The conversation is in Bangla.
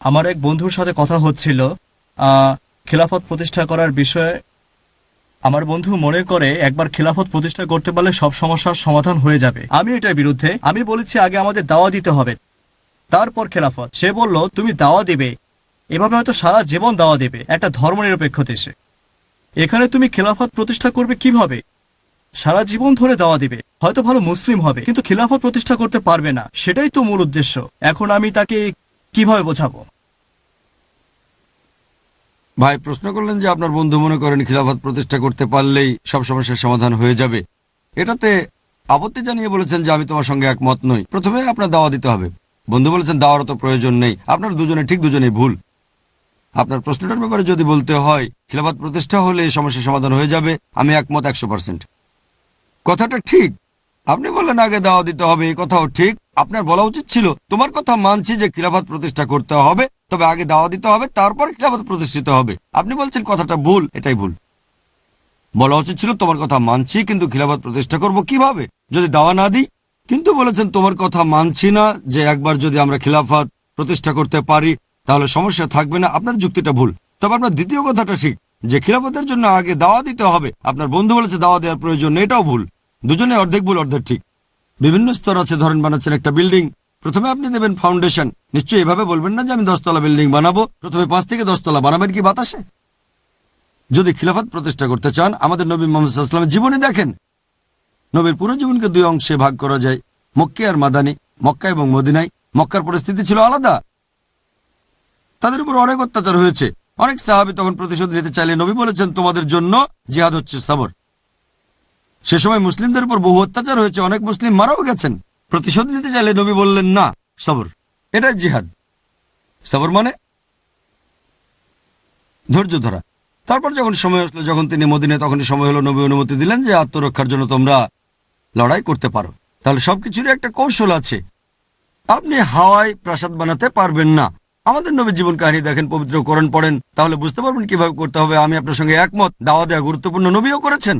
আমার এক বন্ধুর সাথে কথা হচ্ছিল খিলাফত প্রতিষ্ঠা করার বিষয়ে। আমার বন্ধু মনে করে একবার খিলাফত প্রতিষ্ঠা করতে পারলে সব সমস্যার সমাধান হয়ে যাবে। আমি এটার বিরুদ্ধে। আমি বলেছি আগে আমাদের দাওয়া দিতে হবে, তারপর খেলাফত। সে বলল তুমি দাওয়া দিবে, এভাবে হয়তো সারা জীবন দাওয়া দেবে একটা ধর্মনিরপেক্ষ দেশে। এখানে তুমি খেলাফত প্রতিষ্ঠা করবে কিভাবে? সারা জীবন ধরে দাওয়া দিবে, হয়তো ভালো মুসলিম হবে, কিন্তু খিলাফত প্রতিষ্ঠা করতে পারবে না। সেটাই তো মূল উদ্দেশ্য। এখন আমি তাকে কিভাবে বোঝাবো? ভাই প্রশ্ন করলেন যে আপনার বন্ধু মনে করেন খিলাফত প্রতিষ্ঠা করতে পারলেই সব সমস্যার সমাধান হয়ে যাবে। এটাতে আপত্তি জানিয়ে বলেছেন যে আমি তোমার সঙ্গে একমত নই। প্রথমে আপনার দাওয়া দিতে হবে। বন্ধু বলেছেন দাওয়ারও তো প্রয়োজন নেই। আপনার দুজনে ঠিক, দুজনেই ভুল। আপনার প্রশ্নটার ব্যাপারে যদি বলতে হয় খিলাফত প্রতিষ্ঠা হলে এই সমস্যার সমাধান হয়ে যাবে, আমি একমত 100%। কথাটা ঠিক। আপনি বললেন আগে দাওয়া দিতে হবে, এই কথাও ঠিক। আপনার বলা উচিত ছিল তোমার কথা মানছি যে খিলাফত প্রতিষ্ঠা করতে হবে, তবে আগে দাওয়া দিতে হবে, তারপর খিলাফত প্রতিষ্ঠিত হবে। আপনি বলছেন কথাটা ভুল, এটাই ভুল। বলা উচিত ছিল তোমার কথা মানছি, কিন্তু খিলাফত প্রতিষ্ঠা করব কিভাবে যদি দাওয়া না দিই। কিন্তু বলেছেন তোমার কথা মানছি না, যে একবার যদি আমরা খিলাফত প্রতিষ্ঠা করতে পারি তাহলে সমস্যা থাকবে না। আপনার যুক্তিটা ভুল। তবে আপনার দ্বিতীয় কথাটা ঠিক, যে খিলাফতের জন্য আগে দাওয়া দিতে হবে। আপনার বন্ধু বলেছে দাওয়া দেওয়ার প্রয়োজন নেই, এটাও ভুল। দুজনে অর্ধেক ভুল অর্ধেক ঠিক। বিভিন্ন স্তর আছে। ধরেন বানাচ্ছেন একটা বিল্ডিং, প্রথমে আপনি দেবেন ফাউন্ডেশন। নিশ্চয়ই এভাবে বলবেন না যে আমি 10 তলা বিল্ডিং বানাবো, প্রথমে 5 থেকে 10 তলা বানাবেন কি বাতাসে? যদি খিলাফত প্রতিষ্ঠা করতে চান আমাদের নবী মুহাম্মদ সাল্লাল্লাহু আলাইহি ওয়াসাল্লামের জীবনী দেখেন। নবীর পুরো জীবনকে 2 অংশে ভাগ করা যায়, মক্কি আর মাদানী। মক্কা এবং মদিনায় মক্কার পরিস্থিতি ছিল আলাদা। তাদের উপর অনেক অত্যাচার হয়েছে। অনেক সাহাবী তখন প্রতিশোধ নিতে চাইলে নবী বলেছেন তোমাদের জন্য জিহাদ হচ্ছে সবর। সে সময় মুসলিমদের উপর বহু অত্যাচার হয়েছে, অনেক মুসলিম মারাও গেছেন। প্রতিশোধ নিতে চাইলে নবী বললেন না, সবর, এটাই জিহাদ। সবর মানে ধৈর্য ধরা। তারপর যখন সময় আসলো, যখন তিনি মদিনায়, তখনই সময় হলো, নবী অনুমতি দিলেন যে আত্মরক্ষার জন্য তোমরা লড়াই করতে পারো। তাহলে সবকিছুরই একটা কৌশল আছে। আপনি হাওয়ায় প্রাসাদ বানাতে পারবেন না। আমাদের নবীর জীবন কাহিনী দেখেন, পবিত্র কোরআন পড়েন, তাহলে বুঝতে পারবেন কিভাবে করতে হবে। আমি আপনার সঙ্গে একমত, দাওয়া দেওয়া গুরুত্বপূর্ণ, নবীও করেছেন।